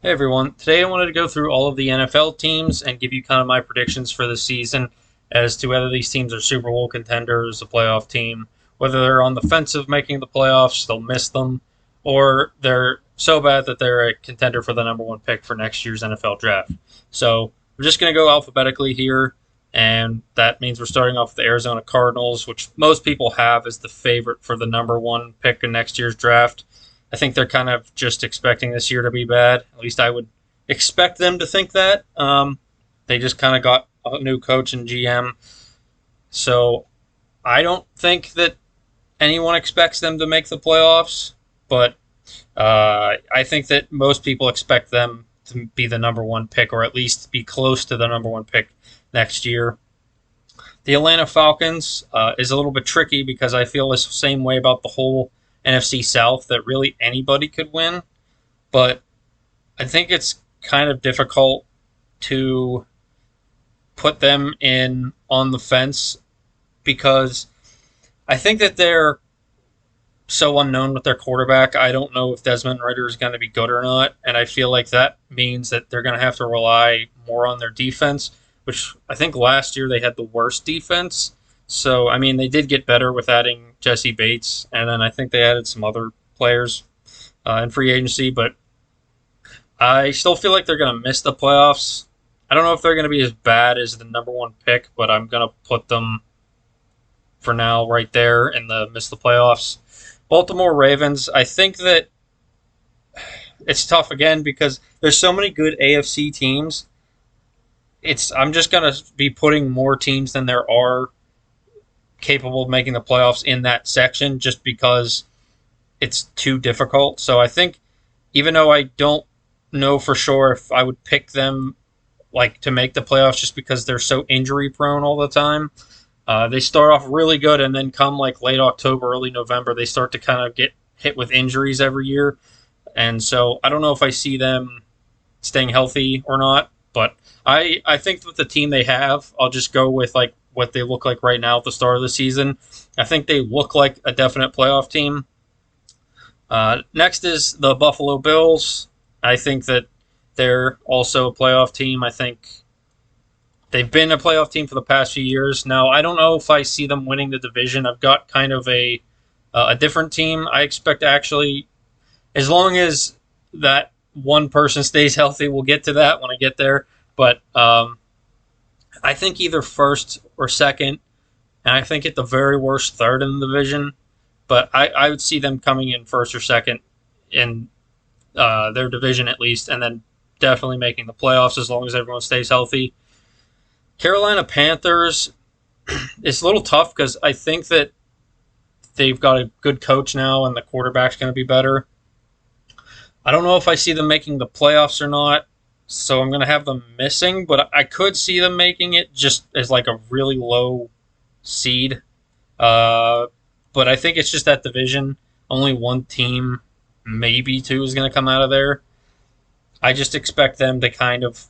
Hey everyone, today I wanted to go through all of the NFL teams and give you kind of my predictions for the season as to whether these teams are Super Bowl contenders, a playoff team, whether they're on the fence of making the playoffs, they'll miss them, or they're so bad that they're a contender for the number one pick for next year's NFL draft. So we're just going to go alphabetically here, and that means we're starting off with the Arizona Cardinals, which most people have as the favorite for the number one pick in next year's draft. I think they're kind of just expecting this year to be bad. At least I would expect them to think that. They just kind of got a new coach and GM. So I don't think that anyone expects them to make the playoffs, but I think that most people expect them to be the number one pick or at least be close to the number one pick next year. The Atlanta Falcons is a little bit tricky because I feel the same way about the whole NFC South that really anybody could win, but I think it's kind of difficult to put them in on the fence because I think that they're so unknown with their quarterback. I don't know if Desmond Ridder is going to be good or not, and I feel like that means that they're going to have to rely more on their defense, which I think last year they had the worst defense. So, I mean, they did get better with adding Jesse Bates, and then I think they added some other players in free agency, but I still feel like they're going to miss the playoffs. I don't know if they're going to be as bad as the number one pick, but I'm going to put them for now right there in the miss the playoffs. Baltimore Ravens, I think that it's tough again because there's so many good AFC teams. I'm just going to be putting more teams than there are capable of making the playoffs in that section just because it's too difficult. So I think even though I don't know for sure if I would pick them like to make the playoffs just because they're so injury prone all the time. They start off really good and then come like late October, early November, they start to kind of get hit with injuries every year. And so I don't know if I see them staying healthy or not, but I think with the team they have, I'll just go with like what they look like right now at the start of the season. I think they look like a definite playoff team. Next is the Buffalo Bills. I think that they're also a playoff team. I think they've been a playoff team for the past few years. Now, I don't know if I see them winning the division. I've got kind of a different team. I expect actually, as long as that one person stays healthy, we'll get to that when I get there. But I think either first or second, and I think at the very worst third in the division. But I would see them coming in first or second in their division at least, and then definitely making the playoffs as long as everyone stays healthy. Carolina Panthers, it's a little tough because I think that they've got a good coach now and the quarterback's going to be better. I don't know if I see them making the playoffs or not, so I'm going to have them missing, but I could see them making it just as like a really low seed. But I think it's just that division. Only one team, maybe two, is going to come out of there. I just expect them to kind of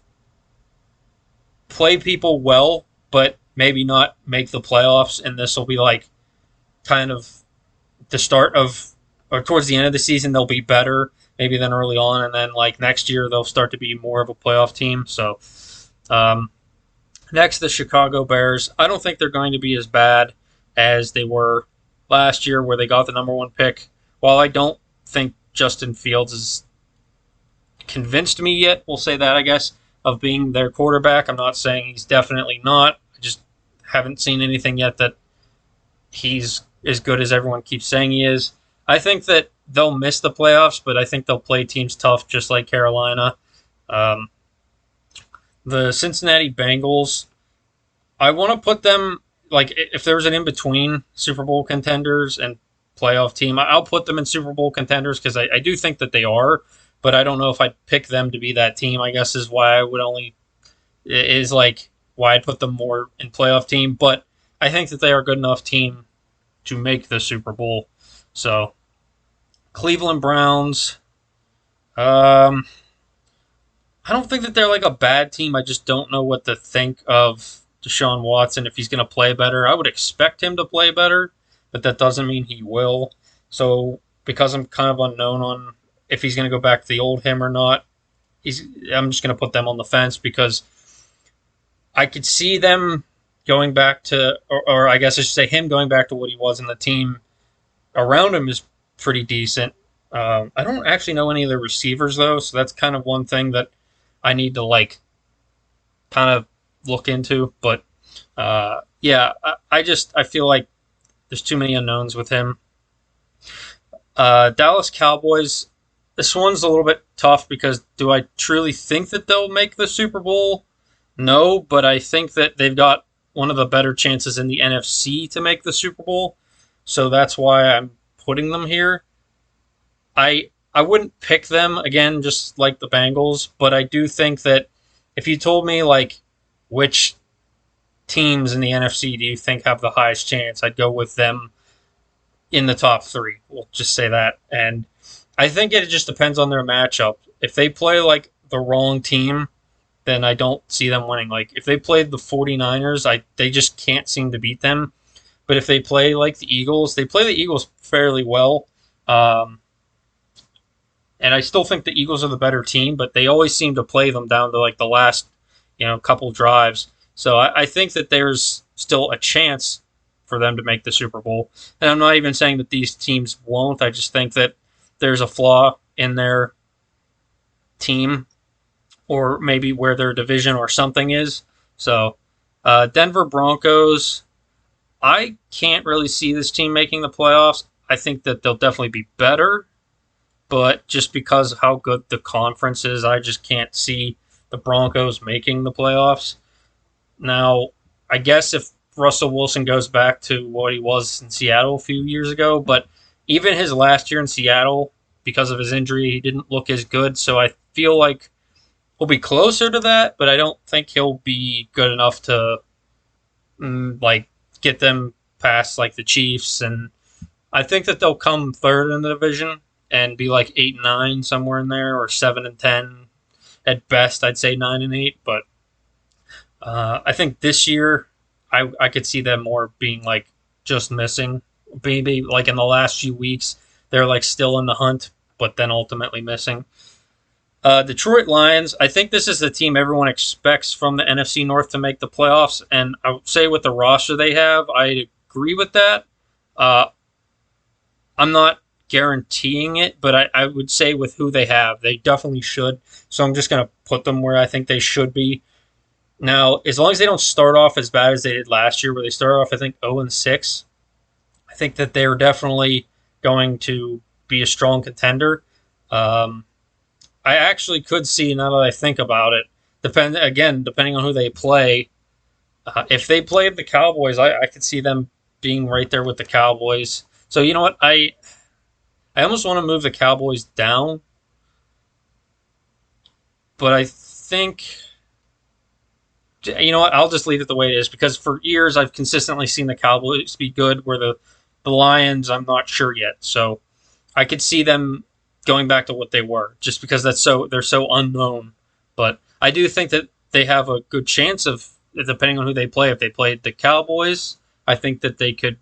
play people well, but maybe not make the playoffs. And this will be like kind of the start of, or towards the end of the season, they'll be better maybe than early on. And then like next year, they'll start to be more of a playoff team. So next, the Chicago Bears. I don't think they're going to be as bad as they were last year where they got the number one pick. While I don't think Justin Fields has convinced me yet, we'll say that, I guess, of being their quarterback. I'm not saying he's definitely not. I just haven't seen anything yet that he's as good as everyone keeps saying he is. I think that they'll miss the playoffs, but I think they'll play teams tough just like Carolina. Um, the Cincinnati Bengals, I want to put them, like, if there's an in-between Super Bowl contenders and playoff team, I'll put them in Super Bowl contenders because I do think that they are, but I don't know if I'd pick them to be that team, I guess is why I would only, is like why I'd put them more in playoff team, but I think that they are a good enough team to make the Super Bowl. So, Cleveland Browns, I don't think that they're like a bad team. I just don't know what to think of Deshaun Watson if he's going to play better. I would expect him to play better, but that doesn't mean he will. So because I'm kind of unknown on if he's going to go back to the old him or not, I'm just going to put them on the fence because I could see them going back to, or I guess I should say him going back to what he was, in the team around him is pretty decent. I don't actually know any of the receivers though, so that's kind of one thing that I need to like kind of look into. But yeah, I feel like there's too many unknowns with him. Dallas Cowboys. This one's a little bit tough because do I truly think that they'll make the Super Bowl? No, but I think that they've got one of the better chances in the NFC to make the Super Bowl. So that's why I'm putting them here. I wouldn't pick them again, just like the Bengals, but I do think that if you told me like which teams in the NFC do you think have the highest chance, I'd go with them in the top three. We'll just say that. And I think it just depends on their matchup. If they play like the wrong team, then I don't see them winning. Like if they played the 49ers, they just can't seem to beat them. But if they play like the Eagles, they play the Eagles fairly well. Um, and I still think the Eagles are the better team, but they always seem to play them down to like the last, couple drives. So I think that there's still a chance for them to make the Super Bowl. And I'm not even saying that these teams won't. I just think that there's a flaw in their team, or maybe where their division or something is. So Denver Broncos, I can't really see this team making the playoffs. I think that they'll definitely be better, but just because of how good the conference is, I just can't see the Broncos making the playoffs. Now, I guess if Russell Wilson goes back to what he was in Seattle a few years ago, but even his last year in Seattle, because of his injury, he didn't look as good. So I feel like he'll be closer to that, but I don't think he'll be good enough to like get them past like the Chiefs. And I think that they'll come third in the division and be like 8-9 somewhere in there, or 7-10 at best. I'd say 9-8, but I think this year I could see them more being like just missing. Maybe like in the last few weeks they're like still in the hunt, but then ultimately missing. Detroit Lions. I think this is the team everyone expects from the NFC North to make the playoffs, and I would say with the roster they have, I agree with that. Uh, I'm not guaranteeing it, but I would say with who they have, they definitely should. So I'm just going to put them where I think they should be. Now, as long as they don't start off as bad as they did last year, where they started off, I think, 0-6, I think that they're definitely going to be a strong contender. I actually could see, now that I think about it, depending on who they play. If they played the Cowboys, I could see them being right there with the Cowboys. So you know what? I almost want to move the Cowboys down, but I think, you know what? I'll just leave it the way it is, because for years I've consistently seen the Cowboys be good, where the Lions, I'm not sure yet. So I could see them going back to what they were, just because they're so unknown. But I do think that they have a good chance of, depending on who they play. If they played the Cowboys, I think that they could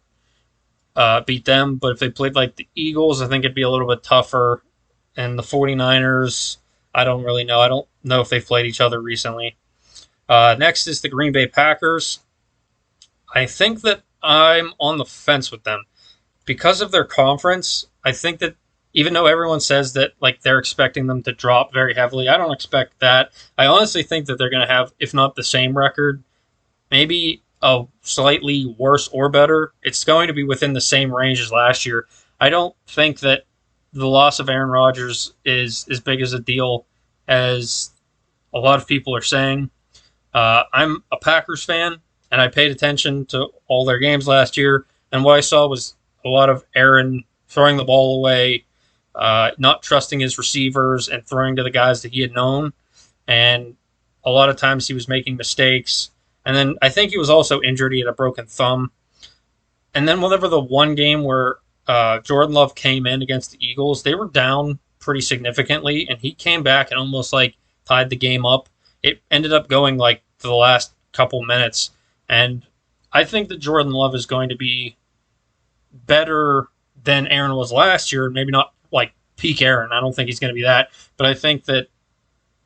beat them. But if they played like the Eagles, I think it'd be a little bit tougher. And the 49ers, I don't really know. I don't know if they've played each other recently. Next is the Green Bay Packers. I think that I'm on the fence with them because of their conference. I think that even though everyone says that like they're expecting them to drop very heavily, I don't expect that. I honestly think that they're going to have, if not the same record, maybe a slightly worse or better. It's going to be within the same range as last year. I don't think that the loss of Aaron Rodgers is as big as a deal as a lot of people are saying. I'm a Packers fan, and I paid attention to all their games last year, and what I saw was a lot of Aaron throwing the ball away, not trusting his receivers, and throwing to the guys that he had known. And a lot of times he was making mistakes. And then I think he was also injured. He had a broken thumb. And then whenever the one game where Jordan Love came in against the Eagles, they were down pretty significantly, and he came back and almost like tied the game up. It ended up going like to the last couple minutes. And I think that Jordan Love is going to be better than Aaron was last year. Maybe not like peak Aaron. I don't think he's going to be that. But I think that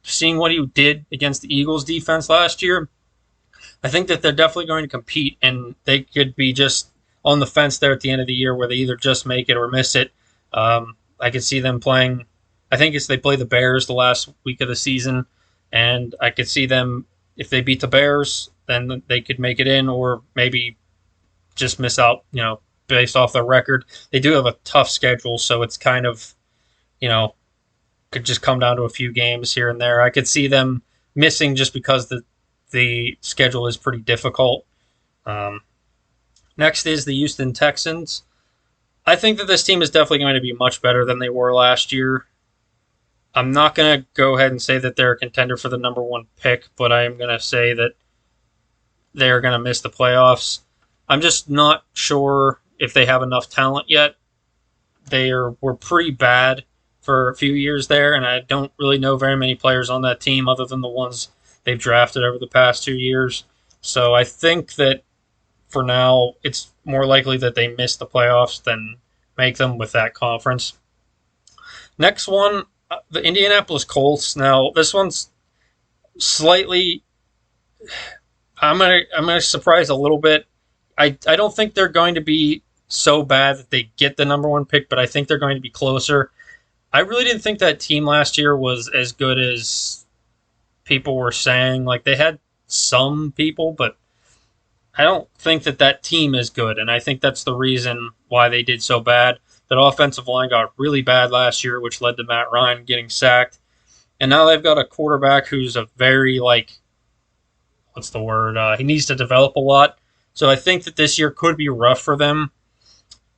seeing what he did against the Eagles defense last year, I think that they're definitely going to compete, and they could be just on the fence there at the end of the year where they either just make it or miss it. I could see them playing. I think it's they play the Bears the last week of the season, and I could see them if they beat the Bears, then they could make it in, or maybe just miss out. Based off their record, they do have a tough schedule, so it's kind of could just come down to a few games here and there. I could see them missing just because the schedule is pretty difficult. Next is the Houston Texans. I think that this team is definitely going to be much better than they were last year. I'm not going to go ahead and say that they're a contender for the number one pick, but I am going to say that they're going to miss the playoffs. I'm just not sure if they have enough talent yet. Were pretty bad for a few years there, and I don't really know very many players on that team other than the ones they've drafted over the past 2 years. So I think that for now, it's more likely that they miss the playoffs than make them with that conference. Next one, the Indianapolis Colts. Now, this one's slightly. I'm gonna surprise a little bit. I don't think they're going to be so bad that they get the number one pick, but I think they're going to be closer. I really didn't think that team last year was as good as people were saying. Like, they had some people, but I don't think that team is good, and I think that's the reason why they did so bad. That offensive line got really bad last year, which led to Matt Ryan getting sacked. And now they've got a quarterback who's a very, what's the word? He needs to develop a lot. So I think that this year could be rough for them.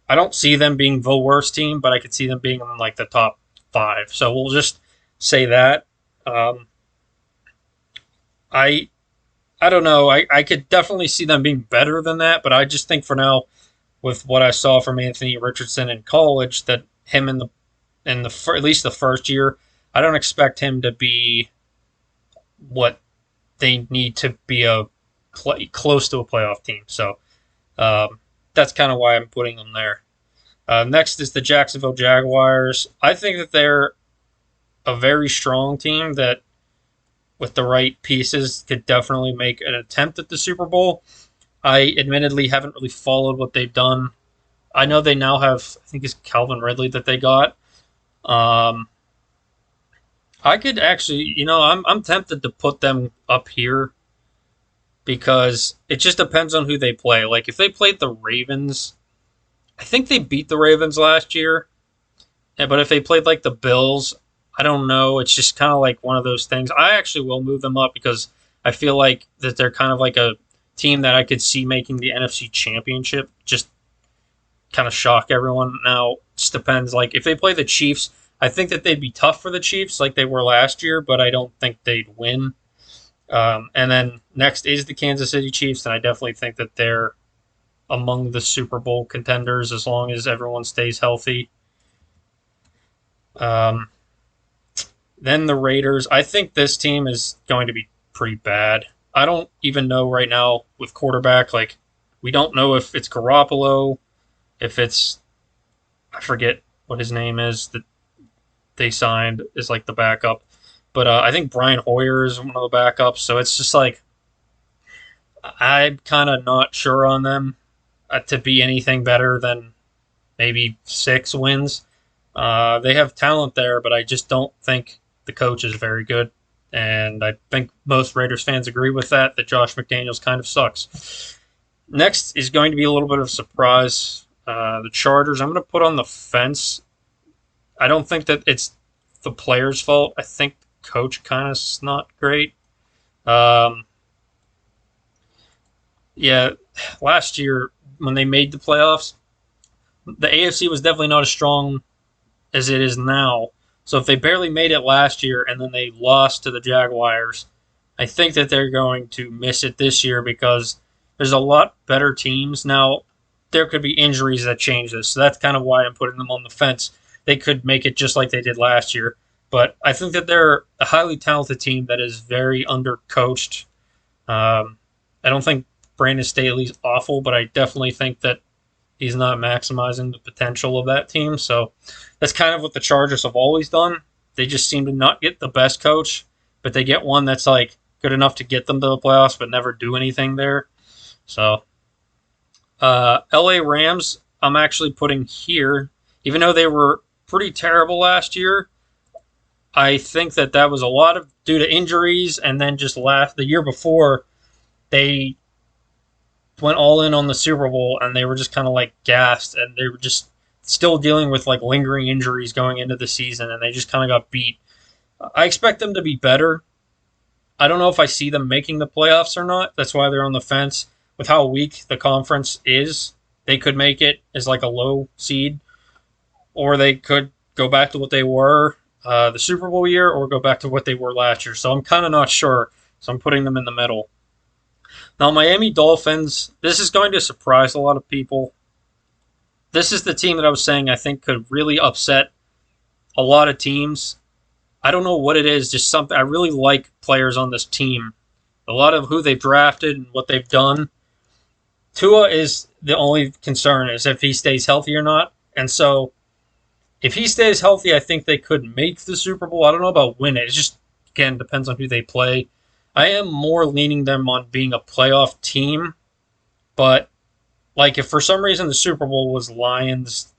I don't see them being the worst team, but I could see them being in, the top 5. So we'll just say that. I don't know. I could definitely see them being better than that, but I just think for now, with what I saw from Anthony Richardson in college, that him in at least the first year, I don't expect him to be what they need to be close to a playoff team. So that's kind of why I'm putting them there. Next is the Jacksonville Jaguars. I think that they're a very strong team that, with the right pieces, could definitely make an attempt at the Super Bowl. I admittedly haven't really followed what they've done. I know they now have, I think it's Calvin Ridley that they got. I could actually, I'm tempted to put them up here because it just depends on who they play. Like, if they played the Ravens, I think they beat the Ravens last year. But if they played the Bills, I don't know. It's just kind of like one of those things. I actually will move them up because I feel like that they're kind of like a team that I could see making the NFC Championship. Just kind of shock everyone. Now, it just depends. If they play the Chiefs, I think that they'd be tough for the Chiefs like they were last year, but I don't think they'd win. And then next is the Kansas City Chiefs, and I definitely think that they're among the Super Bowl contenders as long as everyone stays healthy. Then the Raiders. I think this team is going to be pretty bad. I don't even know right now with quarterback. We don't know if it's Garoppolo, if it's, I forget what his name is that they signed is the backup. But I think Brian Hoyer is one of the backups. So it's just I'm kind of not sure on them to be anything better than maybe 6 wins. They have talent there, but I just don't think the coach is very good. And I think most Raiders fans agree with that Josh McDaniels kind of sucks. Next is going to be a little bit of a surprise. The Chargers, I'm going to put on the fence. I don't think that it's the players' fault. I think the coach kind of is not great. Yeah, last year when they made the playoffs, the AFC was definitely not as strong as it is now. So if they barely made it last year and then they lost to the Jaguars, I think that they're going to miss it this year because there's a lot better teams. Now, there could be injuries that change this. So that's kind of why I'm putting them on the fence. They could make it just like they did last year. But I think that they're a highly talented team that is very undercoached. I don't think Brandon Staley's awful, but I definitely think that he's not maximizing the potential of that team. So that's kind of what the Chargers have always done. They just seem to not get the best coach. but they get one that's like good enough to get them to the playoffs, but never do anything there. So, LA Rams, I'm actually putting here, even though they were pretty terrible last year. I think that was a lot of due to injuries, and then just the year before they went all in on the Super Bowl, and they were just kind of like gassed, and they were just still dealing with like lingering injuries going into the season, and they just kind of got beat. I expect them to be better. I don't know if I see them making the playoffs or not. That's why they're on the fence. With how weak the conference is, they could make it as like a low seed, or they could go back to what they were the Super Bowl year, or go back to what they were last year. So I'm kind of not sure. So I'm putting them in the middle. Now, Miami Dolphins, this is going to surprise a lot of people. This is the team that I was saying I think could really upset a lot of teams. I don't know what it is, just something. I really like players on this team. A lot of who they've drafted and what they've done. Tua is the only concern, is if he stays healthy or not. And so, if he stays healthy, I think they could make the Super Bowl. I don't know about win it. It just, again, depends on who they play. I am more leaning them on being a playoff team. But, like, if for some reason the Super Bowl was Lions,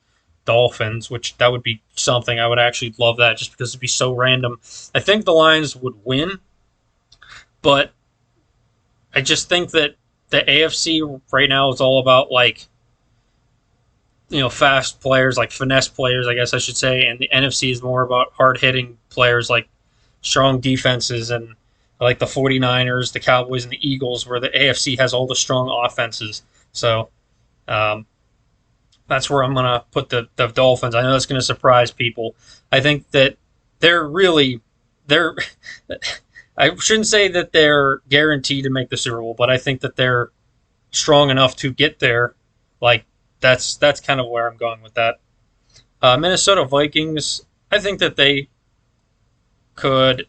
Dolphins, which that would be something, I would actually love that just because it'd be so random. I think the Lions would win. But I just think that the AFC right now is all about, like, fast players, like finesse players, I guess I should say, and the NFC is more about hard-hitting players, like strong defenses, and like the 49ers, the Cowboys, and the Eagles, where the AFC has all the strong offenses. So that's where I'm going to put the Dolphins. I know that's going to surprise people. I think that they're I shouldn't say that they're guaranteed to make the Super Bowl, but I think that they're strong enough to get there. Like, that's kind of where I'm going with that. Minnesota Vikings, I think that they could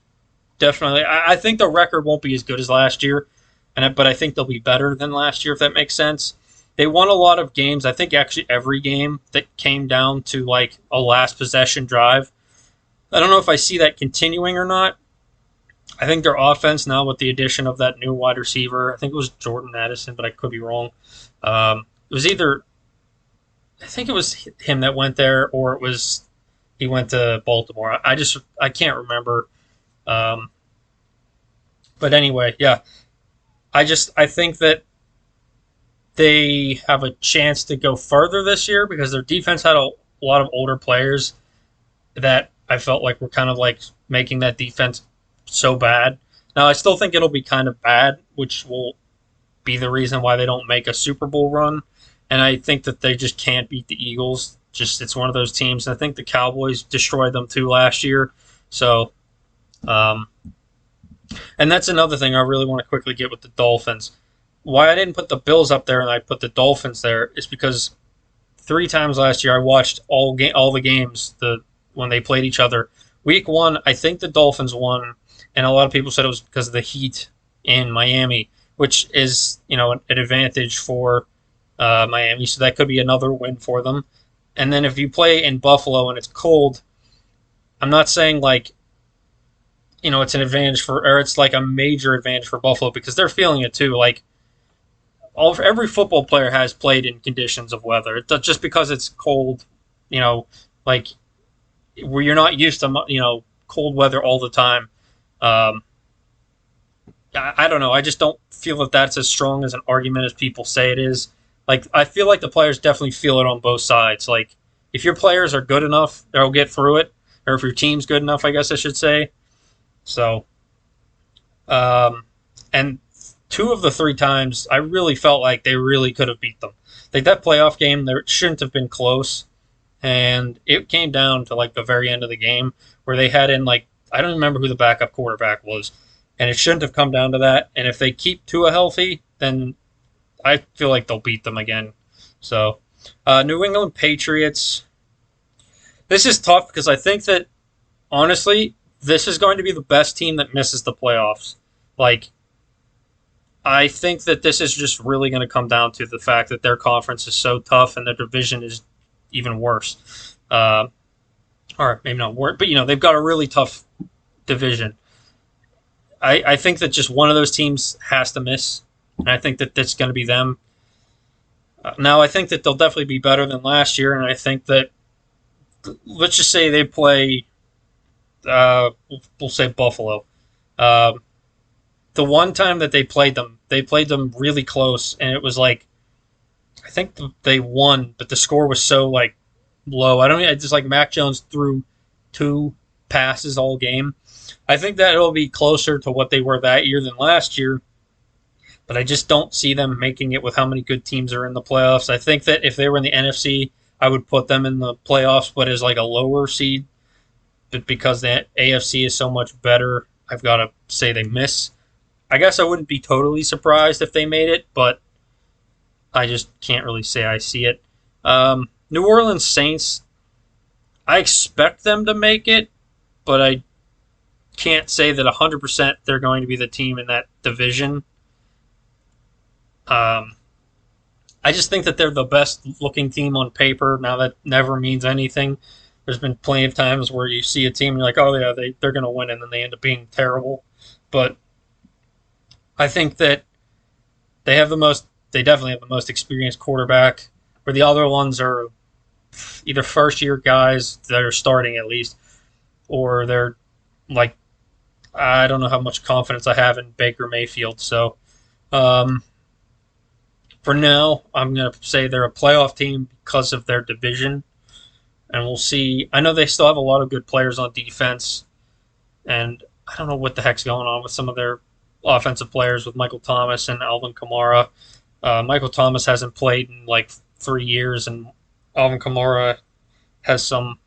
definitely. I think the record won't be as good as last year, but I think they'll be better than last year, if that makes sense. They won a lot of games. I think actually every game that came down to like a last possession drive. I don't know if I see that continuing or not. I think their offense now, with the addition of that new wide receiver, I think it was Jordan Addison, but I could be wrong. It was either, I think it was him that went there, or it was he went to Baltimore. I can't remember. But anyway, yeah. I think that they have a chance to go further this year because their defense had a lot of older players that I felt like were kind of like making that defense so bad. Now, I still think it'll be kind of bad, which will be the reason why they don't make a Super Bowl run. And I think that they just can't beat the Eagles. Just, it's one of those teams. And I think the Cowboys destroyed them too last year. So, and that's another thing I really want to quickly get with the Dolphins. Why I didn't put the Bills up there and I put the Dolphins there is because 3 times last year I watched all the games when they played each other. Week 1, I think the Dolphins won, and a lot of people said it was because of the heat in Miami, which is an advantage for Miami, so that could be another win for them. And then if you play in Buffalo and it's cold, I'm not saying like it's an advantage or it's like a major advantage for Buffalo because they're feeling it too. Like every football player has played in conditions of weather. It's just because it's cold, like where you're not used to cold weather all the time. I don't know. I just don't feel that that's as strong as an argument as people say it is. Like, I feel like the players definitely feel it on both sides. Like, if your players are good enough, they'll get through it. Or if your team's good enough, I guess I should say. So, and 2 of the 3 times, I really felt like they really could have beat them. Like, that playoff game, there shouldn't have been close. And it came down to, like, the very end of the game where they had in, like, I don't remember who the backup quarterback was. And it shouldn't have come down to that. And if they keep Tua healthy, then I feel like they'll beat them again. So, New England Patriots. This is tough because I think that, honestly, this is going to be the best team that misses the playoffs. Like, I think that this is just really going to come down to the fact that their conference is so tough and their division is even worse. Or maybe not worse, but, they've got a really tough division. I think that just one of those teams has to miss, and I think that that's going to be them. Now, I think that they'll definitely be better than last year, and I think that, let's just say they play, we'll say Buffalo. Um, the one time that they played them really close, and it was like, I think they won, but the score was so like low. I don't. It's just like Mac Jones threw two passes all game. I think that it'll be closer to what they were that year than last year, but I just don't see them making it with how many good teams are in the playoffs. I think that if they were in the NFC, I would put them in the playoffs, but as like a lower seed. But because the AFC is so much better, I've got to say they miss. I guess I wouldn't be totally surprised if they made it, but I just can't really say I see it. New Orleans Saints, I expect them to make it, but I can't say that 100% they're going to be the team in that division. Um, I just think that they're the best looking team on paper. Now, that never means anything. There's been plenty of times where you see a team and you're like, oh, yeah, they're going to win, and then they end up being terrible. But I think that they definitely have the most experienced quarterback, where the other ones are either first year guys that are starting at least, or they're like, I don't know how much confidence I have in Baker Mayfield. So um, for now, I'm going to say they're a playoff team because of their division, and we'll see. I know they still have a lot of good players on defense, and I don't know what the heck's going on with some of their offensive players with Michael Thomas and Alvin Kamara. Michael Thomas hasn't played in like 3 years, and Alvin Kamara has some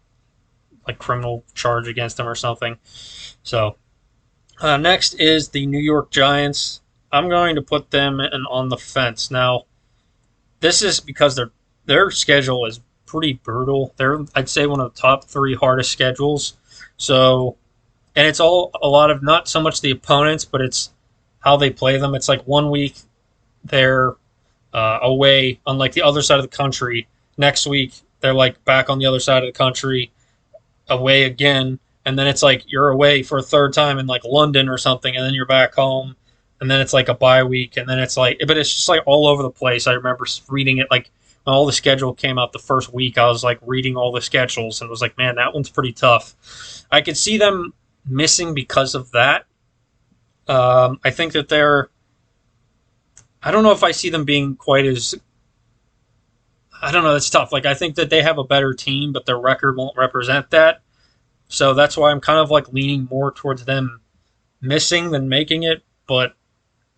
like criminal charge against him or something. So next is the New York Giants. I'm going to put them on the fence. Now, this is because their schedule is pretty brutal. They're, I'd say, one of the top three hardest schedules. So, and it's all a lot of not so much the opponents, but it's how they play them. It's like 1 week they're away on like the other side of the country. Next week they're like back on the other side of the country, away again, and then it's like you're away for a third time in like London or something, and then you're back home, and then it's like a bye week, and then it's like, but it's just like all over the place. I remember reading it like when all the schedule came out the first week. I was like reading all the schedules and was like, man, that one's pretty tough. I could see them missing because of that. I think that I don't know if I see them being quite as. I don't know. It's tough. Like, I think that they have a better team, but their record won't represent that. So that's why I'm kind of like leaning more towards them missing than making it. But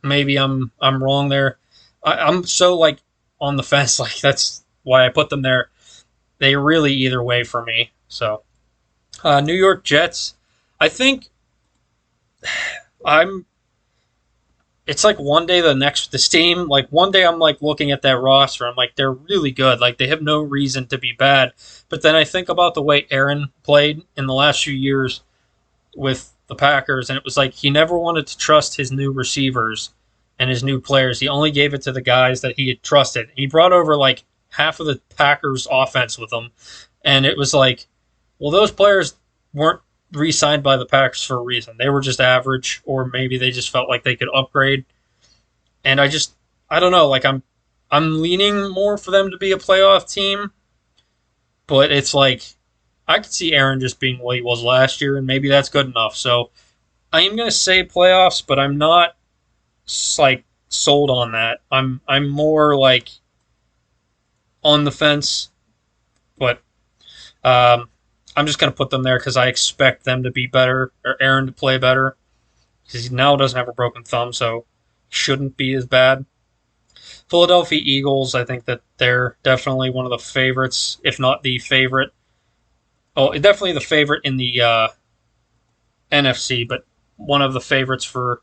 maybe I'm wrong there. I'm so like on the fence. Like, that's why I put them there. They really either way for me. So New York Jets. I think I'm it's like one day the next this team, like one day I'm like looking at that roster, I'm like, they're really good, like they have no reason to be bad. But then I think about the way Aaron played in the last few years with the Packers, and it was like he never wanted to trust his new receivers and his new players. He only gave it to the guys that he had trusted. He brought over like half of the Packers offense with him, and it was like, well, those players weren't re-signed by the Packers for a reason. They were just average, or maybe they just felt like they could upgrade. And I don't know. Like I'm leaning more for them to be a playoff team, but it's like I could see Aaron just being what he was last year, and maybe that's good enough. So I am going to say playoffs, but I'm not like sold on that. I'm more like on the fence, but I'm just going to put them there because I expect them to be better, or Aaron to play better, because he now doesn't have a broken thumb, so shouldn't be as bad. Philadelphia Eagles, I think that they're definitely one of the favorites, if not the favorite. Oh, definitely the favorite in the NFC, but one of the favorites for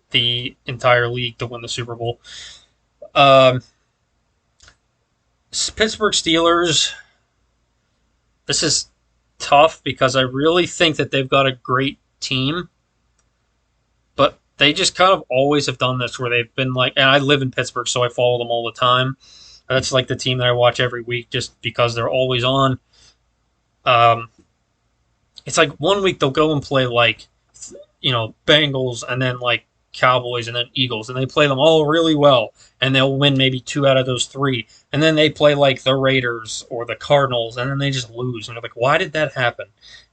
the entire league to win the Super Bowl. Um, Pittsburgh Steelers. This is tough because I really think that they've got a great team, but they just kind of always have done this where they've been like, and I live in Pittsburgh, so I follow them all the time. That's like the team that I watch every week just because they're always on. Um, it's like 1 week they'll go and play like Bengals and then like Cowboys and then Eagles, and they play them all really well, and they'll win maybe two out of those three, and then they play like the Raiders or the Cardinals, and then they just lose, and you're like, why did that happen?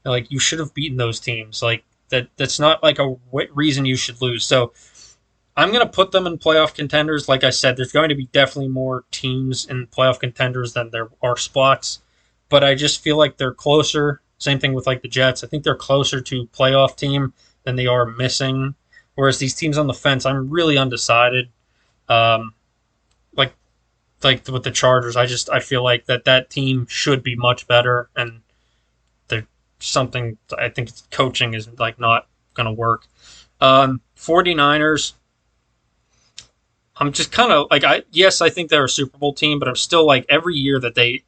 And, like, you should have beaten those teams. Like that's not like a reason you should lose. So I'm going to put them in playoff contenders. Like I said, there's going to be definitely more teams in playoff contenders than there are spots, but I just feel like they're closer. Same thing with like the Jets. I think they're closer to playoff team than they are missing. Whereas these teams on the fence, I'm really undecided. Um, like like with the Chargers, I feel like that team should be much better, and there's something I think coaching is like not going to work. 49ers. I'm just kind of like I think they're a Super Bowl team, but I'm still like every year that they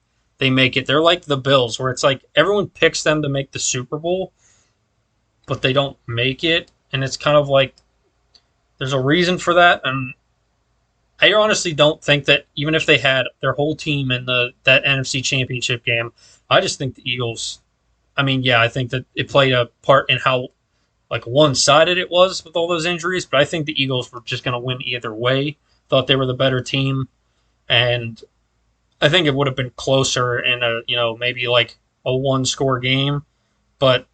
make it, they're like the Bills, where it's like everyone picks them to make the Super Bowl, but they don't make it, and it's kind of like there's a reason for that, and I honestly don't think that even if they had their whole team in that NFC Championship game, I just think the Eagles. I mean, yeah, I think that it played a part in how like one-sided it was with all those injuries, but I think the Eagles were just going to win either way. Thought they were the better team, and I think it would have been closer in a maybe like a one-score game, but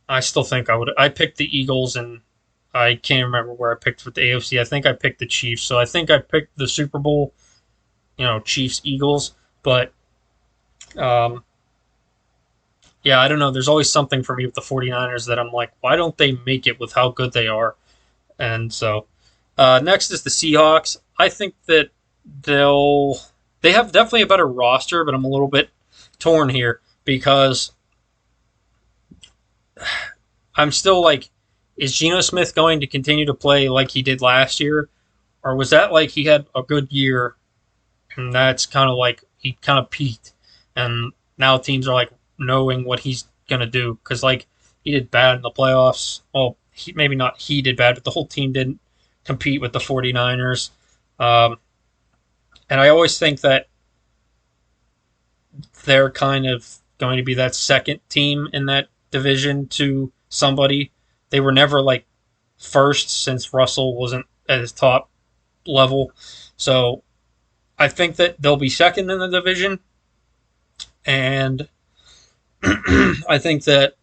I still think I picked the Eagles, and I can't remember where I picked with the AFC. I think I picked the Chiefs, so I think I picked the Super Bowl, Chiefs Eagles, but um, yeah, I don't know. There's always something for me with the 49ers that I'm like, why don't they make it with how good they are? And so next is the Seahawks. I think that they have definitely a better roster, but I'm a little bit torn here because I'm still like, is Geno Smith going to continue to play like he did last year? Or was that like he had a good year and that's kind of like he kind of peaked and now teams are like knowing what he's going to do? Because like he did bad in the playoffs. Well, maybe not he did bad, but the whole team didn't compete with the 49ers. And I always think that they're kind of going to be that second team in that division to somebody. They were never like first since Russell wasn't at his top level. So I think that they'll be second in the division. And I think that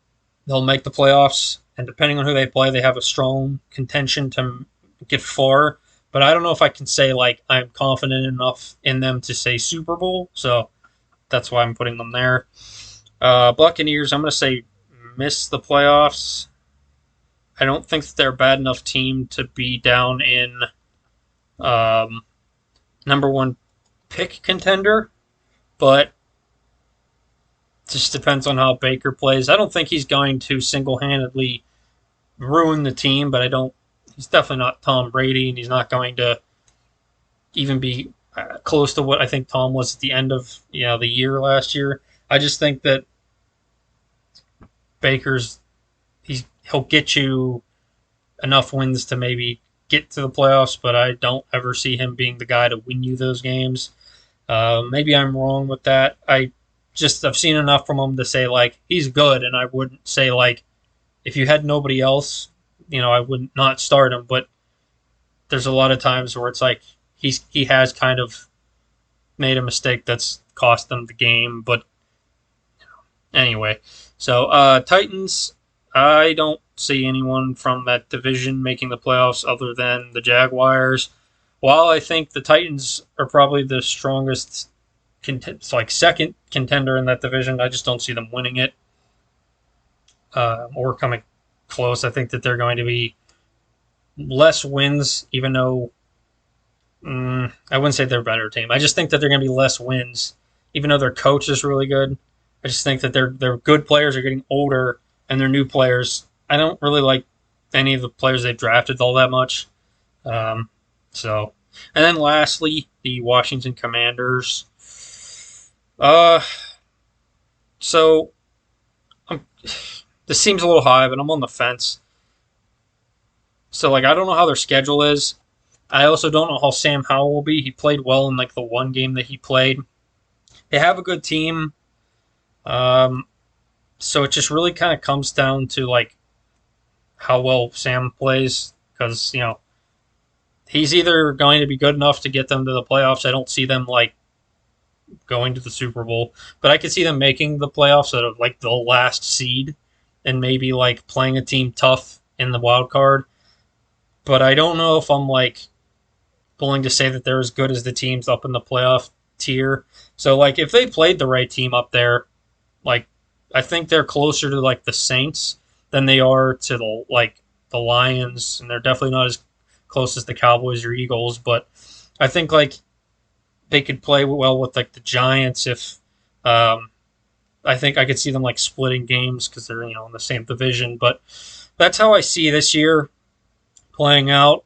they'll make the playoffs. And depending on who they play, they have a strong contention to get far. But I don't know if I can say like I'm confident enough in them to say Super Bowl. So that's why I'm putting them there. Buccaneers, I'm going to say miss the playoffs. I don't think that they're a bad enough team to be down in number one pick contender, but it just depends on how Baker plays. I don't think he's going to single-handedly ruin the team, but he's definitely not Tom Brady, and he's not going to even be close to what I think Tom was at the end of the year last year. I just think that Baker's he'll get you enough wins to maybe get to the playoffs, but I don't ever see him being the guy to win you those games. Maybe I'm wrong with that. I've seen enough from him to say like he's good, and I wouldn't say like if you had nobody else, I would not start him. But there's a lot of times where it's like he has kind of made a mistake that's cost them the game. But anyway, so Titans. I don't see anyone from that division making the playoffs other than the Jaguars. While I think the Titans are probably the strongest, it's like second contender in that division, I just don't see them winning it or coming close. I think that they're going to be less wins, even though I wouldn't say they're a better team. I just think that they're going to be less wins, even though their coach is really good. I just think that their good players are getting older, and their new players, I don't really like any of the players they've drafted all that much. And then lastly, the Washington Commanders. So this seems a little high, but I'm on the fence. So like I don't know how their schedule is. I also don't know how Sam Howell will be. He played well in like the one game that he played. They have a good team. So it just really kind of comes down to like how well Sam plays because he's either going to be good enough to get them to the playoffs. I don't see them like going to the Super Bowl, but I could see them making the playoffs at like the last seed and maybe like playing a team tough in the wild card. But I don't know if I'm like willing to say that they're as good as the teams up in the playoff tier. So like if they played the right team up there, like I think they're closer to like the Saints than they are to the Lions, and they're definitely not as close as the Cowboys or Eagles. But I think like they could play well with like the Giants if I think I could see them like splitting games because they're in the same division. But that's how I see this year playing out.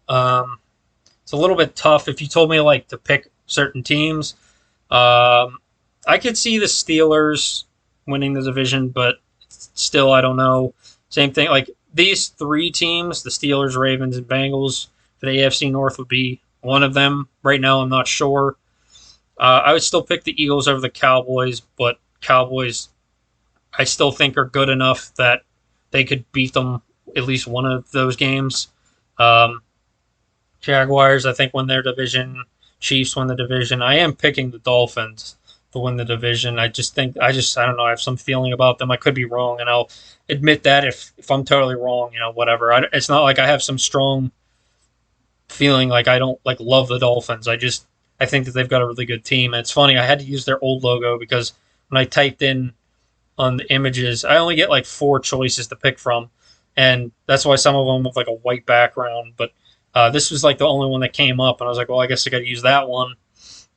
It's a little bit tough. If you told me like to pick certain teams, I could see the Steelers winning the division, but still I don't know. Same thing. Like these three teams, the Steelers, Ravens, and Bengals for the AFC North would be one of them. Right now, I'm not sure. I would still pick the Eagles over the Cowboys, but Cowboys I still think are good enough that they could beat them at least one of those games. Um, Jaguars, I think, win their division. Chiefs win the division. I am picking the Dolphins to win the division. I don't know. I have some feeling about them. I could be wrong, and I'll admit that if I'm totally wrong, whatever. It's not like I have some strong feeling like I don't like love the Dolphins. I think that they've got a really good team. And it's funny. I had to use their old logo because when I typed in on the images, I only get like 4 choices to pick from, and that's why some of them have like a white background. But this was like the only one that came up, and I was like, well, I guess I got to use that one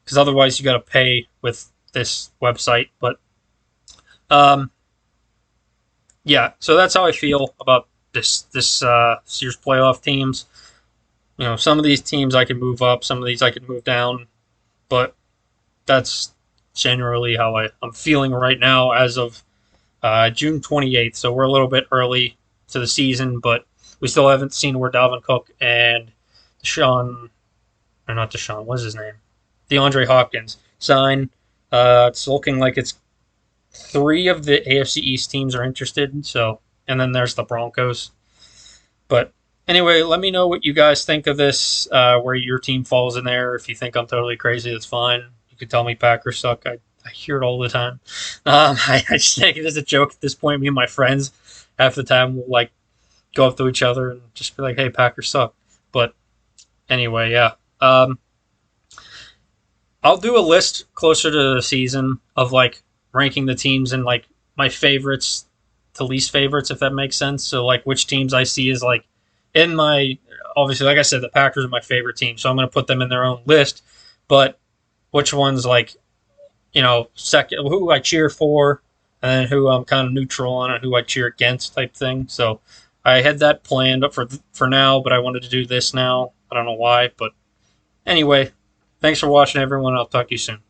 because otherwise you got to pay with this website. But yeah, so that's how I feel about this year's playoff teams. Some of these teams I could move up, some of these I could move down, but that's generally how I'm feeling right now as of June 28th. So we're a little bit early to the season, but we still haven't seen where Dalvin Cook and not Deshaun, what's his name? DeAndre Hopkins sign. It's looking like it's 3 of the AFC East teams are interested. So, and then there's the Broncos. But anyway, let me know what you guys think of this, where your team falls in there. If you think I'm totally crazy, that's fine. You can tell me Packers suck. I hear it all the time. I just take it as a joke at this point. Me and my friends, half the time, will like go up to each other and just be like, "Hey, Packers suck." But anyway, yeah. I'll do a list closer to the season of like ranking the teams and like my favorites to least favorites, if that makes sense. So like which teams I see is like in my, obviously, like I said, the Packers are my favorite team, so I'm going to put them in their own list. But which ones like second, who I cheer for, and then who I'm kind of neutral on, and who I cheer against, type thing. So I had that planned for now, but I wanted to do this now. I don't know why, but anyway, thanks for watching, everyone. I'll talk to you soon.